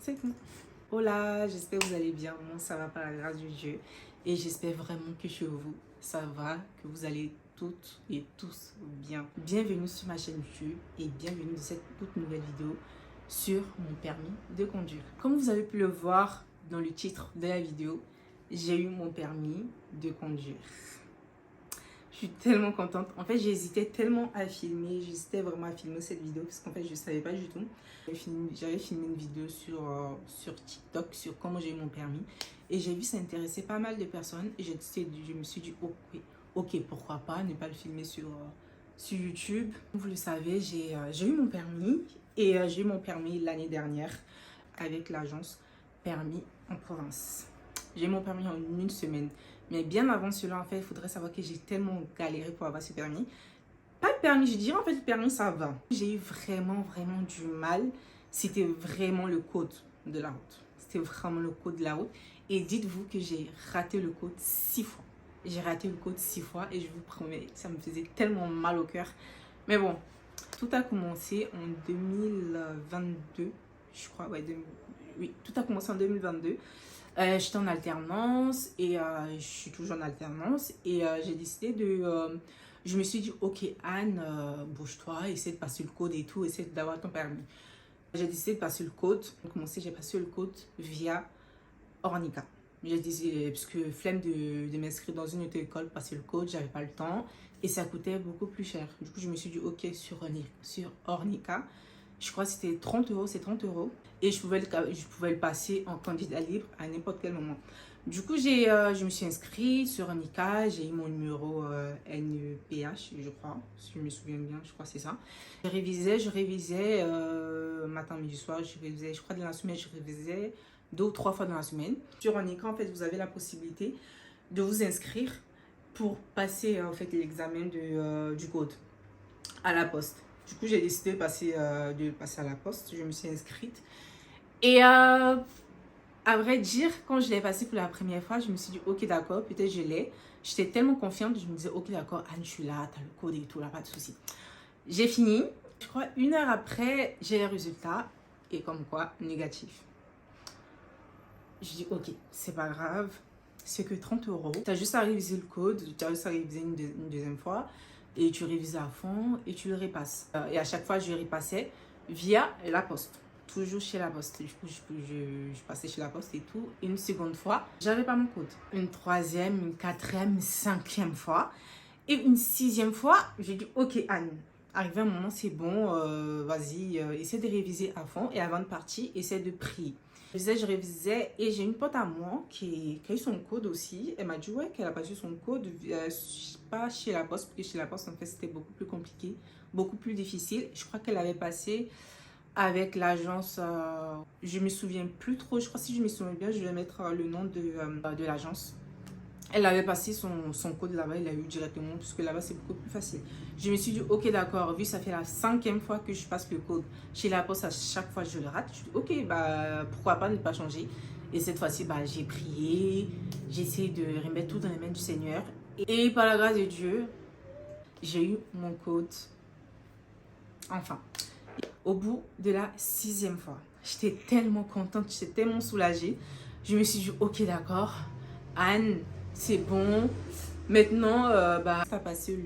C'est bon. Hola, j'espère que vous allez bien. Moi, ça va par la grâce de Dieu. Et j'espère vraiment que chez vous, ça va, que vous allez toutes et tous bien. Bienvenue sur ma chaîne YouTube et bienvenue dans cette toute nouvelle vidéo sur mon permis de conduire. Comme vous avez pu le voir dans le titre de la vidéo, j'ai eu mon permis de conduire. Je suis tellement contente. En fait, j'hésitais tellement à filmer. J'hésitais vraiment à filmer cette vidéo parce qu'en fait, je ne savais pas du tout. J'avais filmé une vidéo sur TikTok sur comment j'ai eu mon permis. Et j'ai vu ça intéressait pas mal de personnes. Et je me suis dit, ok, pourquoi pas ne pas le filmer sur YouTube. Comme vous le savez, j'ai eu mon permis. Et j'ai eu mon permis l'année dernière avec l'agence Permis en province. J'ai eu mon permis en une semaine. Mais bien avant cela, en fait, il faudrait savoir que j'ai tellement galéré pour avoir ce permis. Pas de permis, je dirais en fait le permis, ça va. J'ai eu vraiment du mal. C'était vraiment le code de la route. C'était vraiment le code de la route. Et dites-vous que j'ai raté le code 6 fois. J'ai raté le code 6 fois et je vous promets, ça me faisait tellement mal au cœur. Mais bon, tout a commencé en 2022, je crois. Oui, tout a commencé en 2022. J'étais en alternance et je suis toujours en alternance et j'ai décidé je me suis dit, ok Anne, bouge-toi, essaie de passer le code et tout, essaie d'avoir ton permis. J'ai décidé de passer le code. J'ai passé le code via Ornica. J'ai décidé, parce que flemme de m'inscrire dans une autre école, passer le code, j'avais pas le temps et ça coûtait beaucoup plus cher. Du coup, je me suis dit, ok, sur Ornica. Je crois que c'était 30 euros, c'est 30 euros. Et je pouvais le passer en candidat libre à n'importe quel moment. Du coup, je me suis inscrite sur Ornica. J'ai eu mon numéro NEPH, je crois. Si je me souviens bien, je crois que c'est ça. Je révisais matin, midi, soir. Je crois dans la semaine, je révisais 2 ou 3 fois dans la semaine. Sur Ornica, en fait, vous avez la possibilité de vous inscrire pour passer en fait, l'examen du code à la poste. Du coup, j'ai décidé de passer à la poste. Je me suis inscrite. Et à vrai dire, quand je l'ai passé pour la première fois, je me suis dit, ok, d'accord, peut-être je l'ai. J'étais tellement confiante, je me disais, ok, d'accord, Anne, je suis là, t'as le code et tout, là, pas de souci. J'ai fini. Je crois 1 heure après, j'ai les résultats. Et comme quoi, négatif. Je dis, ok, c'est pas grave. C'est que 30 euros. T'as juste à réviser le code, t'as juste à réviser une deuxième fois. Et tu révises à fond et tu le repasses. Et à chaque fois, je repassais via la poste. Toujours chez la poste. Du coup, je passais chez la poste et tout. Une seconde fois, j'avais pas mon code. Une troisième, une quatrième, une cinquième fois. Et une sixième fois, j'ai dit, ok Anne, arrivé un moment, c'est bon, vas-y, essaie de réviser à fond. Et avant de partir, essaie de prier. Je révisais et j'ai une pote à moi qui a eu son code aussi. Elle m'a dit ouais, qu'elle a pas eu son code, pas chez la poste, parce que chez la poste, en fait, c'était beaucoup plus compliqué, beaucoup plus difficile. Je crois qu'elle avait passé avec l'agence, je me souviens plus trop, je crois que si je me souviens bien, je vais mettre le nom de l'agence. Elle avait passé son code là-bas, il l'a eu directement, puisque là-bas c'est beaucoup plus facile. Je me suis dit, ok d'accord, vu ça fait la 5e fois que je passe le code chez la poste, à chaque fois je le rate. Je dis, ok, bah pourquoi pas ne pas changer. Et cette fois-ci, bah, j'ai prié, j'ai essayé de remettre tout dans les mains du Seigneur. Et par la grâce de Dieu, j'ai eu mon code, enfin, au bout de la 6e fois. J'étais tellement contente, j'étais tellement soulagée. Je me suis dit, ok d'accord, Anne, c'est bon. Maintenant, ça a passé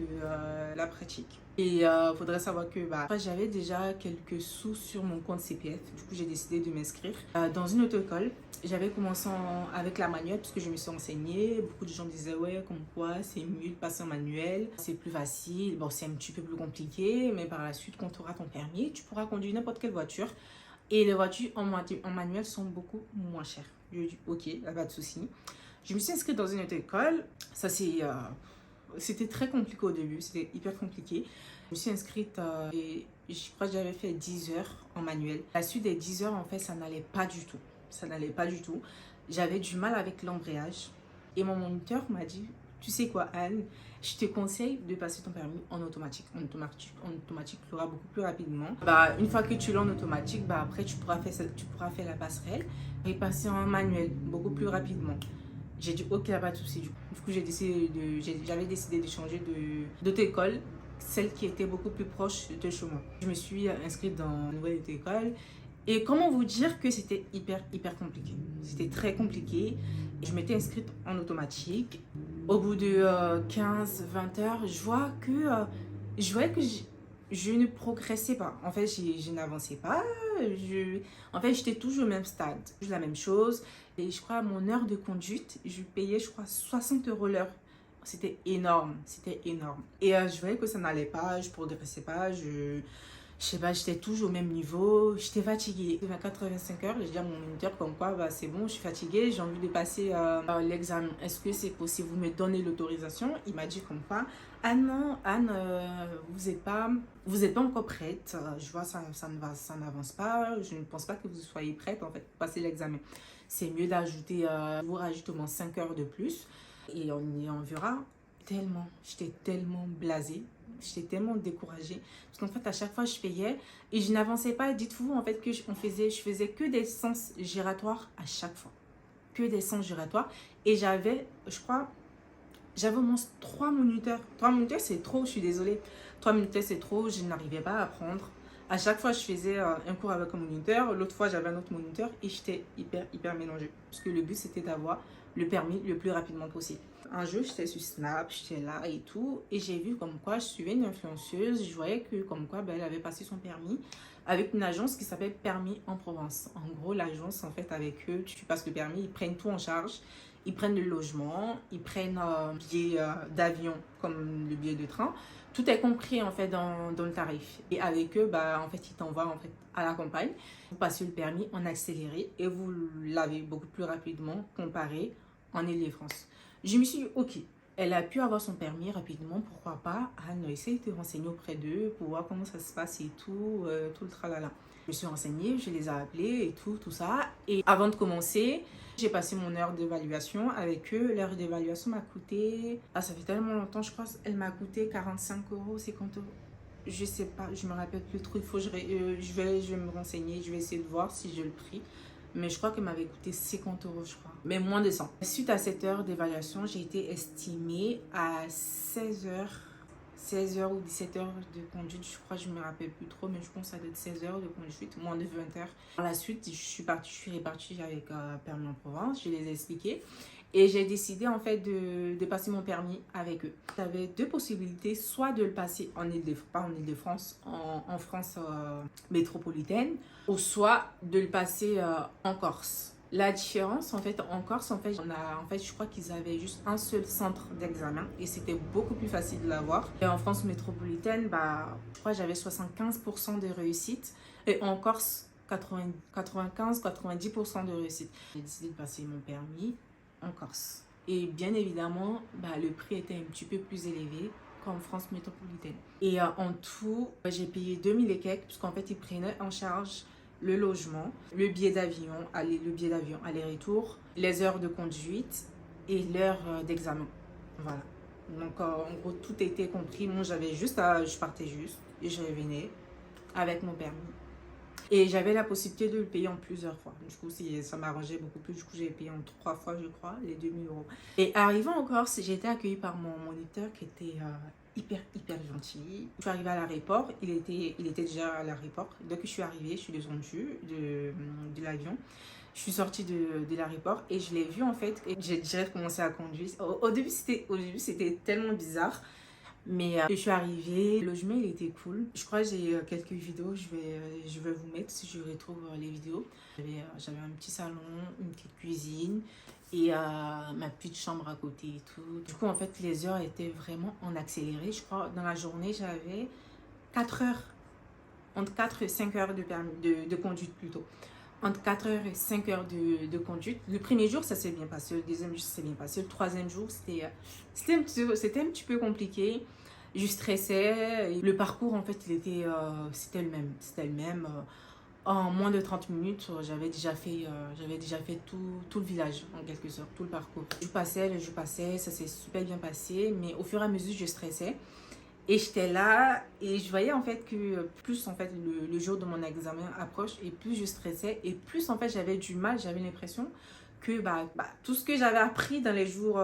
la pratique. Et faudrait savoir que j'avais déjà quelques sous sur mon compte CPF. Du coup, j'ai décidé de m'inscrire dans une autre école. J'avais commencé avec la manuelle parce que je me suis renseignée. Beaucoup de gens disaient ouais, comme quoi c'est mieux de passer en manuel. C'est plus facile. Bon, c'est un petit peu plus compliqué. Mais par la suite, quand tu auras ton permis, tu pourras conduire n'importe quelle voiture. Et les voitures en manuel sont beaucoup moins chères. Je dis ok, pas de souci. Je me suis inscrite dans une autre école. Ça, c'était très compliqué au début. C'était hyper compliqué. Je me suis inscrite et je crois que j'avais fait 10 heures en manuel. La suite des 10 heures, en fait, ça n'allait pas du tout. Ça n'allait pas du tout. J'avais du mal avec l'embrayage. Et mon moniteur m'a dit, tu sais quoi, Anne, je te conseille de passer ton permis en automatique. En automatique, tu l'auras beaucoup plus rapidement. Une fois que tu l'as en automatique, après, tu pourras faire la passerelle et passer en manuel beaucoup plus rapidement. J'ai dit ok, pas de souci. Du coup, j'avais décidé de changer d'autre école, celle qui était beaucoup plus proche de chez moi. Je me suis inscrite dans une nouvelle école Et comment vous dire que c'était hyper compliqué. C'était très compliqué. Je m'étais inscrite en automatique. Au bout de 15-20 heures, je voyais que je ne progressais pas. En fait, je n'avançais pas. En fait, j'étais toujours au même stade. La même chose. Et je crois à mon heure de conduite, je payais, je crois, 60 € l'heure. C'était énorme. C'était énorme. Et je voyais que ça n'allait pas. Je progressais pas. Je sais pas, j'étais toujours au même niveau, j'étais fatiguée. À 85 heures, je dis à mon moniteur comme quoi, bah, c'est bon, je suis fatiguée, j'ai envie de passer l'examen. Est-ce que c'est possible? Vous me donnez l'autorisation? Il m'a dit comme quoi, ah non, Anne, vous êtes pas encore prête. Je vois, ça n'avance pas. Je ne pense pas que vous soyez prête en fait pour passer l'examen. C'est mieux d'ajouter, vous rajoutez au moins 5 heures de plus et on verra. J'étais tellement blasée. J'étais tellement découragée. Parce qu'en fait, à chaque fois, je payais et je n'avançais pas. Dites-vous, en fait, que je faisais que des sens giratoires à chaque fois. Que des sens giratoires. Et j'avais, je crois, j'avais au moins 3 moniteurs. 3 moniteurs, c'est trop, je suis désolée. 3 moniteurs, c'est trop, je n'arrivais pas à apprendre. À chaque fois, je faisais un cours avec un moniteur. L'autre fois, j'avais un autre moniteur et j'étais hyper mélangée. Parce que le but, c'était d'avoir le permis le plus rapidement possible. Un jour, j'étais sur Snap, j'étais là et tout. Et j'ai vu comme quoi je suivais une influenceuse. Je voyais que comme quoi elle avait passé son permis avec une agence qui s'appelle Permis en Provence. En gros, l'agence, en fait, avec eux, tu passes le permis, ils prennent tout en charge. Ils prennent le logement, ils prennent un billet d'avion comme le billet de train. Tout est compris en fait dans le tarif. Et avec eux, bah, en fait, ils t'envoient en fait, à la campagne. Vous passez le permis en accéléré et vous l'avez beaucoup plus rapidement comparé en Île-de-France. Je me suis dit, ok, elle a pu avoir son permis rapidement, pourquoi pas? Anne, essaye de te renseigner auprès d'eux pour voir comment ça se passe et tout, tout le tralala. Je me suis renseignée, je les ai appelés et tout ça. Et avant de commencer, j'ai passé mon heure d'évaluation avec eux. L'heure d'évaluation m'a coûté... Ah, ça fait tellement longtemps, je crois. Elle m'a coûté 45 €, 50 €. Je sais pas, je me rappelle plus trop. Il faut que je vais me renseigner. Je vais essayer de voir si j'ai le prix. Mais je crois qu'elle m'avait coûté 50 €, je crois. Mais moins de 100. Suite à cette heure d'évaluation, j'ai été estimée à 16 heures ou 17 heures de conduite, je crois, je me rappelle plus trop, mais je pense que ça doit être 16 heures de conduite, moins de 20 heures. Par la suite, je suis repartie avec Permis en Provence, je les ai expliqués. Et j'ai décidé en fait de passer mon permis avec eux. J'avais deux possibilités, soit de le passer en Île-de-France, en France métropolitaine, ou soit de le passer en Corse. La différence, en fait, en Corse, je crois qu'ils avaient juste un seul centre d'examen et c'était beaucoup plus facile de l'avoir. Et en France métropolitaine, bah, je crois que j'avais 75% de réussite et en Corse, 95-90% de réussite. J'ai décidé de passer mon permis en Corse. Et bien évidemment, bah, le prix était un petit peu plus élevé qu'en France métropolitaine. Et en tout, j'ai payé 2000 et quelques, puisqu'en fait, ils prenaient en charge le logement, le billet d'avion, aller-retour, les heures de conduite et l'heure d'examen. Voilà. Donc, en gros, tout était compris. Moi, je partais juste et je revenais avec mon permis. Et j'avais la possibilité de le payer en plusieurs fois. Du coup, ça m'arrangeait beaucoup plus. Du coup, j'ai payé en 3 fois, je crois, les 2000 €. Et arrivant en Corse, j'ai été accueillie par mon moniteur qui était hyper gentil. Je suis arrivée à l'aéroport, il était déjà à l'aéroport. Dès que je suis arrivée, je suis descendue de l'avion. Je suis sortie de l'aéroport et je l'ai vu en fait. Et j'ai direct commencé à conduire. Au début, c'était tellement bizarre. Mais je suis arrivée, le logement il était cool. Je crois que j'ai quelques vidéos, je vais vous mettre si je retrouve les vidéos. J'avais un petit salon, une petite cuisine et ma petite chambre à côté et tout. Du coup, en fait, les heures étaient vraiment en accéléré. Je crois dans la journée, j'avais 4 heures, entre 4 et 5 heures de conduite plutôt. Entre 4 heures et 5 heures de conduite. Le premier jour, ça s'est bien passé. Le deuxième jour, ça s'est bien passé. Le troisième jour, c'était un petit peu compliqué. Je stressais. Le parcours, en fait, c'était le même. C'était le même. En moins de 30 minutes, j'avais déjà fait tout le village, en quelque sorte, tout le parcours. Le jour passait, ça s'est super bien passé. Mais au fur et à mesure, je stressais. Et j'étais là et je voyais en fait que plus en fait le jour de mon examen approche et plus je stressais et plus en fait j'avais l'impression que tout ce que j'avais appris dans les jours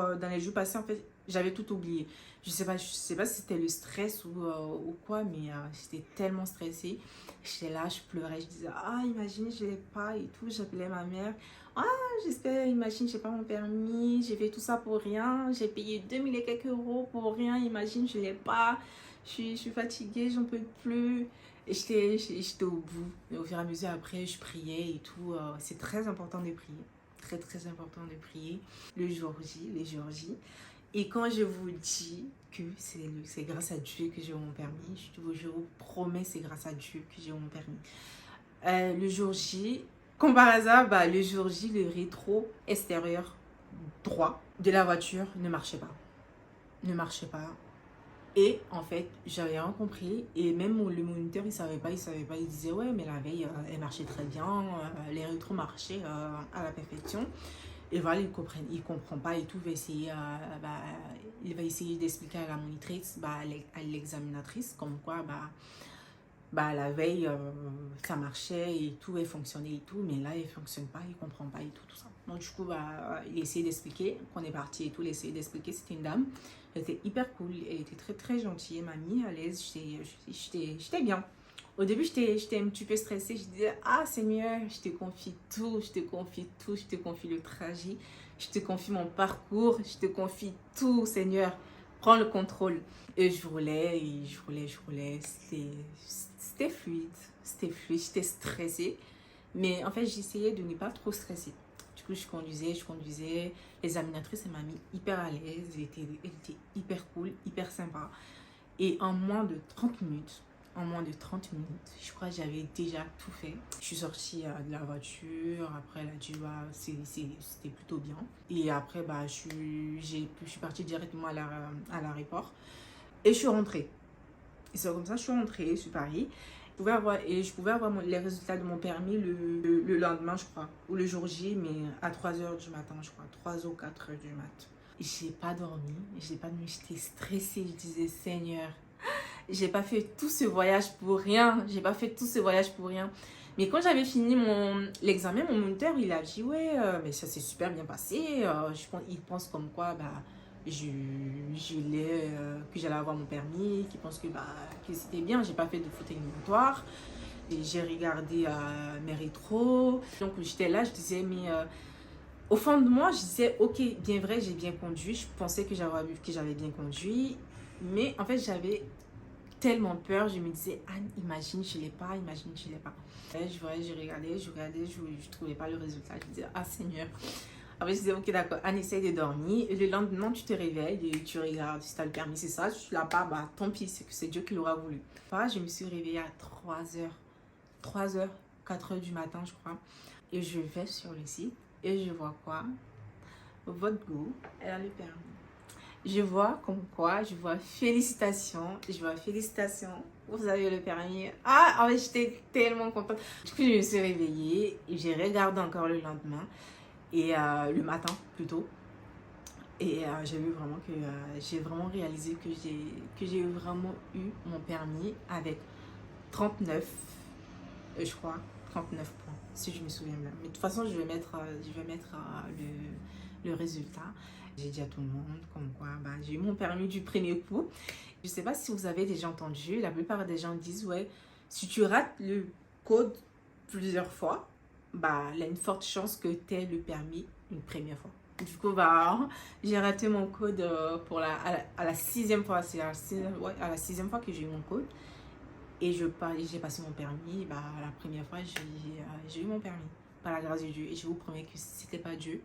passés en fait J'avais tout oublié. Je sais pas si c'était le stress ou quoi, mais j'étais tellement stressée. J'étais là, je pleurais, je disais, ah, imagine, je l'ai pas et tout. J'appelais ma mère. Ah, j'espère, imagine, j'ai pas mon permis, j'ai fait tout ça pour rien. J'ai payé 2000 et quelques euros pour rien, imagine, je l'ai pas. Je suis fatiguée, j'en peux plus. Et j'étais au bout. Et au fur et à mesure, après, je priais et tout. C'est très important de prier. Très, très important de prier le jour J, les jours J. Et quand je vous dis que c'est grâce à Dieu que j'ai eu mon permis, je vous promets, c'est grâce à Dieu que j'ai eu mon permis. Le jour J, comme par hasard, bah, le jour J, le rétro extérieur droit de la voiture ne marchait pas. Ne marchait pas. Et en fait, j'avais rien compris. Et même le moniteur, il savait pas. Il disait, ouais, mais la veille, elle marchait très bien. Les rétros marchaient à la perfection. Et voilà, il comprend pas et tout. Il va essayer d'expliquer à la monitrice, à l'examinatrice, comme quoi, la veille, ça marchait et tout, elle fonctionnait et tout. Mais là, elle fonctionne pas, il comprend pas et tout, tout ça. Donc, du coup, il essayait d'expliquer. Quand on est parti et tout, il essayait d'expliquer. C'était une dame. Elle était hyper cool. Elle était très, très gentille. Elle m'a mis à l'aise. J'étais bien. Au début, j'étais un petit peu stressée. Je disais, ah Seigneur, je te confie tout, je te confie tout, je te confie le trajet, je te confie mon parcours, je te confie tout, Seigneur. Prends le contrôle. Et je roulais, je roulais. C'était fluide, j'étais stressée. Mais en fait, j'essayais de ne pas trop stresser. Du coup, je conduisais. L'examinatrice, elle m'a mis hyper à l'aise. Elle était hyper cool, hyper sympa. Et en moins de 30 minutes, je crois que j'avais déjà tout fait. Je suis sortie de la voiture, après elle a dit c'était plutôt bien. Et après je suis partie directement à l'aéroport et je suis rentrée. Et c'est comme ça que je suis rentrée, je suis Paris. Je pouvais avoir les résultats de mon permis le lendemain, je crois, ou le jour J, mais à 3h du matin, je crois, 3 ou 4h du matin. J'ai pas dormi, j'étais stressée, je disais Seigneur, j'ai pas fait tout ce voyage pour rien. J'ai pas fait tout ce voyage pour rien. Mais quand j'avais fini l'examen, mon moniteur, il a dit, ouais, mais ça s'est super bien passé. Il pense comme quoi, que j'allais avoir mon permis, qu'il pense que c'était bien. J'ai pas fait de faute éliminatoire. Et j'ai regardé mes rétros. Donc j'étais là, je disais, mais au fond de moi, je disais, ok, bien vrai, j'ai bien conduit. Je pensais que j'avais bien conduit. Mais en fait, j'avais tellement peur, je me disais, Anne, imagine, je l'ai pas, imagine, je l'ai pas. Et je regardais, je trouvais pas le résultat. Je me disais, ah Seigneur. Après, je disais, ok, d'accord, Anne, essaye de dormir. Et le lendemain, tu te réveilles et tu regardes si tu as le permis, c'est ça. Si tu l'as pas, tant pis, c'est Dieu qui l'aura voulu. Enfin, je me suis réveillée à 3h, 4h du matin, je crois. Et je vais sur le site et je vois quoi? Votre go, elle a le permis. Je vois félicitations, vous avez le permis. Ah, en fait, j'étais tellement contente. Du coup, je me suis réveillée et j'ai regardé encore le lendemain, et le matin plutôt. Et j'ai vraiment réalisé que j'ai vraiment eu mon permis avec 39, je crois, 39 points, si je me souviens bien. Mais de toute façon, je vais mettre le résultat. J'ai dit à tout le monde comme quoi j'ai eu mon permis du premier coup. Je ne sais pas si vous avez déjà entendu, la plupart des gens disent, ouais, si tu rates le code plusieurs fois, il y a une forte chance que tu aies le permis une première fois. Du coup, j'ai raté mon code à la 6e fois. C'est à la 6e fois que j'ai eu mon code. Et j'ai passé mon permis. La première fois, j'ai eu mon permis. Par la grâce de Dieu. Et je vous promets que si ce n'était pas Dieu,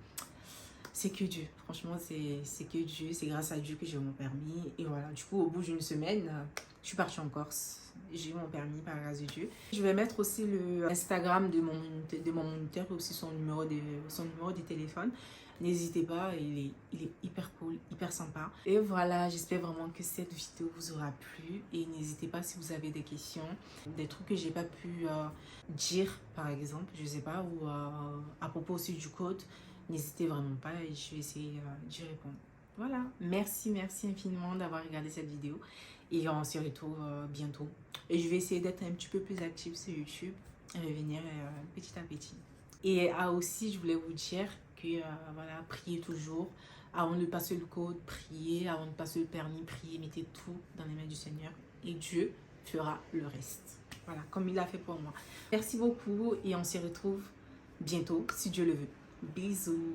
c'est que Dieu. Franchement, c'est que Dieu. C'est grâce à Dieu que j'ai eu mon permis. Et voilà. Du coup, au bout d'une semaine, je suis partie en Corse. J'ai eu mon permis par la grâce de Dieu. Je vais mettre aussi le Instagram de mon moniteur et aussi son numéro de téléphone. N'hésitez pas, il est hyper cool, hyper sympa. Et voilà, j'espère vraiment que cette vidéo vous aura plu. Et n'hésitez pas si vous avez des questions, des trucs que j'ai pas pu dire, par exemple, je sais pas, ou à propos aussi du code. N'hésitez vraiment pas et je vais essayer d'y répondre. Voilà, merci infiniment d'avoir regardé cette vidéo. Et on se retrouve bientôt. Et je vais essayer d'être un petit peu plus active sur YouTube et revenir petit à petit. Et aussi, je voulais vous dire que, priez toujours. Avant de passer le code, priez. Avant de passer le permis, priez. Mettez tout dans les mains du Seigneur et Dieu fera le reste. Voilà, comme il a fait pour moi. Merci beaucoup et on se retrouve bientôt, si Dieu le veut. Bisous.